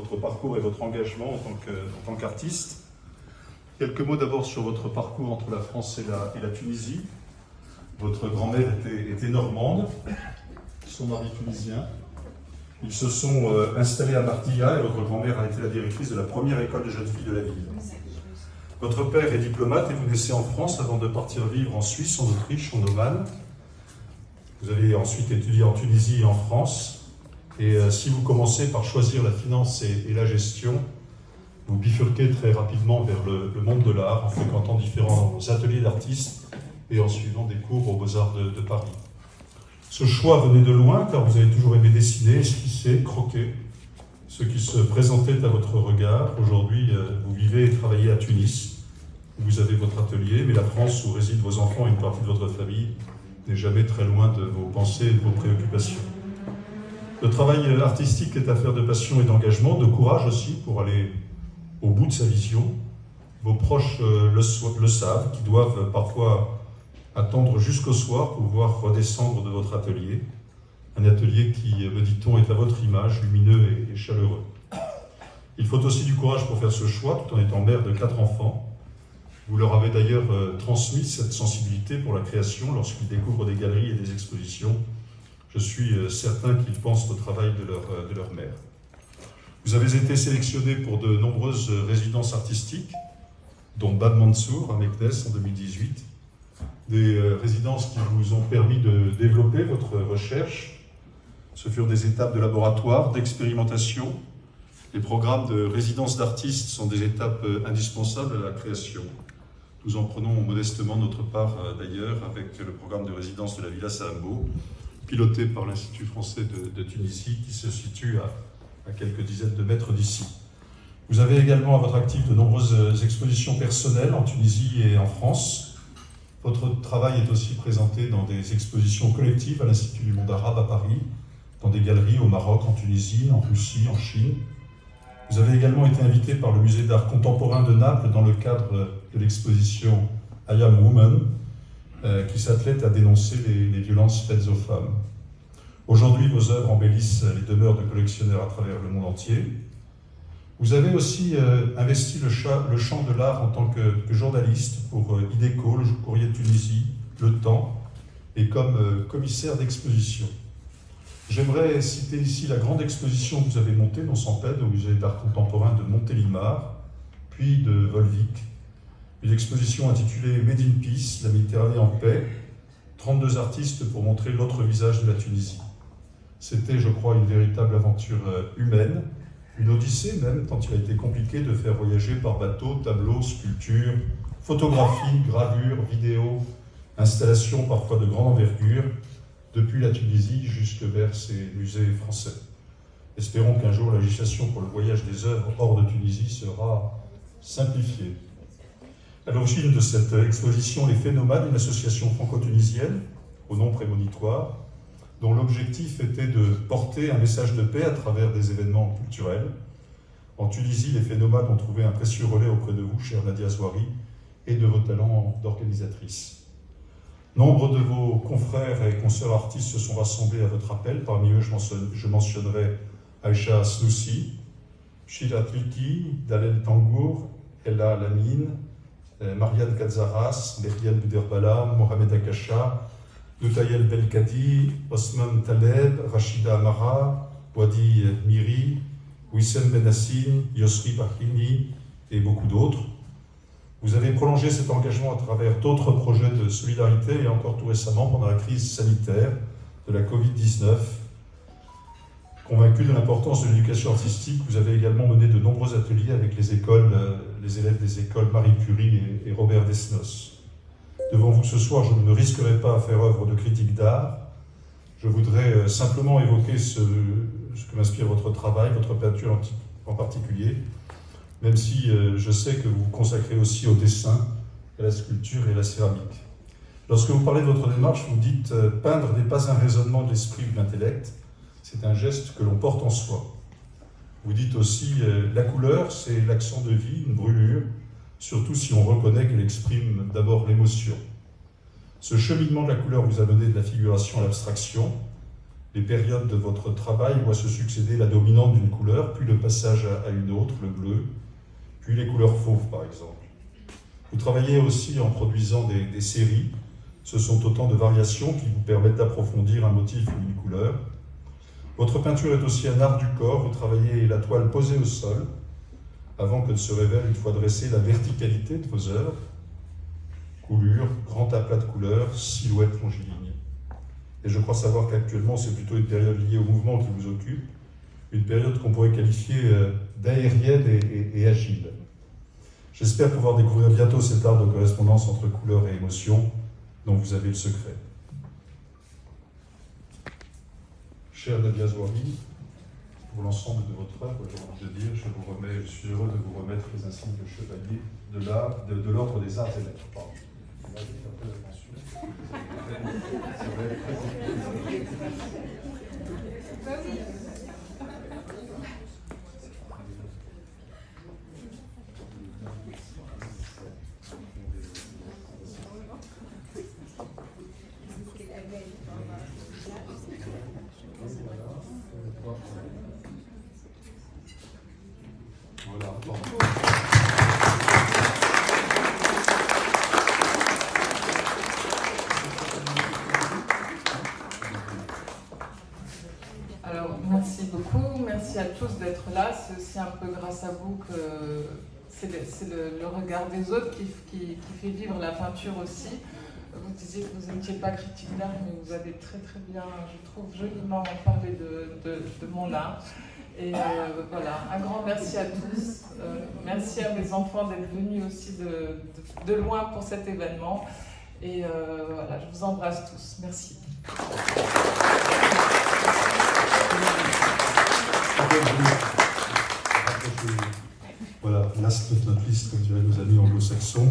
votre parcours et votre engagement en tant qu'artiste. Quelques mots d'abord sur votre parcours entre la France et la Tunisie. Votre grand-mère était normande, son mari tunisien. Ils se sont installés à Mardia et votre grand-mère a été la directrice de la première école de jeunes filles de la ville. Votre père est diplomate et vous naissez en France avant de partir vivre en Suisse, en Autriche, en Oman. Vous avez ensuite étudié en Tunisie et en France. Et si vous commencez par choisir la finance et la gestion, vous bifurquez très rapidement vers le monde de l'art en fréquentant différents ateliers d'artistes et en suivant des cours aux Beaux-Arts de Paris. Ce choix venait de loin car vous avez toujours aimé dessiner, esquisser, croquer, ce qui se présentait à votre regard. Aujourd'hui, vous vivez et travaillez à Tunis, où vous avez votre atelier, mais la France où résident vos enfants et une partie de votre famille n'est jamais très loin de vos pensées et de vos préoccupations. Le travail artistique est affaire de passion et d'engagement, de courage aussi pour aller au bout de sa vision. Vos proches le savent, qui doivent parfois attendre jusqu'au soir pour voir redescendre de votre atelier. Un atelier qui, me dit-on, est à votre image, lumineux et chaleureux. Il faut aussi du courage pour faire ce choix, tout en étant mère de 4 enfants. Vous leur avez d'ailleurs transmis cette sensibilité pour la création lorsqu'ils découvrent des galeries et des expositions. Je suis certain qu'ils pensent au travail de leur mère. Vous avez été sélectionné pour de nombreuses résidences artistiques, dont Bab Mansour à Meknès en 2018, des résidences qui vous ont permis de développer votre recherche. Ce furent des étapes de laboratoire, d'expérimentation. Les programmes de résidence d'artistes sont des étapes indispensables à la création. Nous en prenons modestement notre part d'ailleurs avec le programme de résidence de la Villa Saambo, piloté par l'Institut français de Tunisie qui se situe à quelques dizaines de mètres d'ici. Vous avez également à votre actif de nombreuses expositions personnelles en Tunisie et en France. Votre travail est aussi présenté dans des expositions collectives à l'Institut du monde arabe à Paris, dans des galeries au Maroc, en Tunisie, en Russie, en Chine. Vous avez également été invité par le Musée d'art contemporain de Naples dans le cadre de l'exposition I Am Woman, qui s'attelait à dénoncer les violences faites aux femmes. Aujourd'hui, vos œuvres embellissent les demeures de collectionneurs à travers le monde entier. Vous avez aussi investi le champ de l'art en tant que journaliste pour Idéco, le Courrier de Tunisie, Le Temps, et comme commissaire d'exposition. J'aimerais citer ici la grande exposition que vous avez montée dans Samped au Musée d'art contemporain de Montélimar, puis de Volvic. Une exposition intitulée Made in Peace, la Méditerranée en paix, 32 artistes pour montrer l'autre visage de la Tunisie. C'était, je crois, une véritable aventure humaine, une odyssée même, tant il a été compliqué de faire voyager par bateau, tableaux, sculptures, photographies, gravures, vidéos, installations parfois de grande envergure, depuis la Tunisie jusque vers ses musées français. Espérons qu'un jour la législation pour le voyage des œuvres hors de Tunisie sera simplifiée. À l'origine de cette exposition, les Phénomades, une association franco-tunisienne, au nom prémonitoire, dont l'objectif était de porter un message de paix à travers des événements culturels. En Tunisie, les Phénomades ont trouvé un précieux relais auprès de vous, chère Nadia Zouari, et de vos talents d'organisatrice. Nombre de vos confrères et consoeurs artistes se sont rassemblés à votre appel. Parmi eux, je mentionnerai Aïcha Snoussi, Shira Triki, Dalel Tangour, Ella Lamine, Marianne Kadzaras, Meriem Bouderbala, Mohamed Akasha, Noutayel Belkadi, Osman Taleb, Rachida Amara, Wadi Miri, Wissem Benassine, Yosri Bahini et beaucoup d'autres. Vous avez prolongé cet engagement à travers d'autres projets de solidarité et encore tout récemment pendant la crise sanitaire de la Covid-19. Convaincu de l'importance de l'éducation artistique, vous avez également mené de nombreux ateliers avec les élèves des écoles Marie Curie et Robert Desnos. Devant vous ce soir, je ne me risquerai pas à faire œuvre de critique d'art. Je voudrais simplement évoquer ce que m'inspire votre travail, votre peinture en particulier, même si je sais que vous vous consacrez aussi au dessin, à la sculpture et à la céramique. Lorsque vous parlez de votre démarche, vous dites « peindre n'est pas un raisonnement de l'esprit ou de l'intellect, c'est un geste que l'on porte en soi ». Vous dites aussi « la couleur, c'est l'accent de vie, une brûlure, surtout si on reconnaît qu'elle exprime d'abord l'émotion ». Ce cheminement de la couleur vous a donné de la figuration à l'abstraction, Les périodes de votre travail voient se succéder la dominante d'une couleur, puis le passage à une autre, le bleu, puis les couleurs fauves par exemple. Vous travaillez aussi en produisant des séries. Ce sont autant de variations qui vous permettent d'approfondir un motif ou une couleur. Votre peinture est aussi un art du corps. Vous travaillez la toile posée au sol, avant que ne se révèle, une fois dressée, la verticalité de vos œuvres. Coulures, grand aplat de couleurs, silhouettes longilignes. Et je crois savoir qu'actuellement, c'est plutôt une période liée au mouvement qui vous occupe, une période qu'on pourrait qualifier d'aérienne et agile. J'espère pouvoir découvrir bientôt cet art de correspondance entre couleurs et émotions dont vous avez le secret. Cher Nadia Zouari, pour l'ensemble de votre œuvre, j'ai envie de dire, je suis heureux de vous remettre les insignes de chevalier de l'Ordre des Arts et Lettres. Pardon. Là, je fais un peu attention. Voilà, Alors, merci beaucoup, merci à tous d'être là. C'est aussi un peu grâce à vous que c'est le regard des autres qui fait vivre la peinture aussi. Vous disiez que vous n'étiez pas critique d'art, mais vous avez très très bien, je trouve, joliment parlé de mon art. Et voilà, un grand merci à tous. Merci à mes enfants d'être venus aussi de loin pour cet événement. Et voilà, je vous embrasse tous. Merci. Voilà, last but not least, comme diraient nos amis anglo-saxons.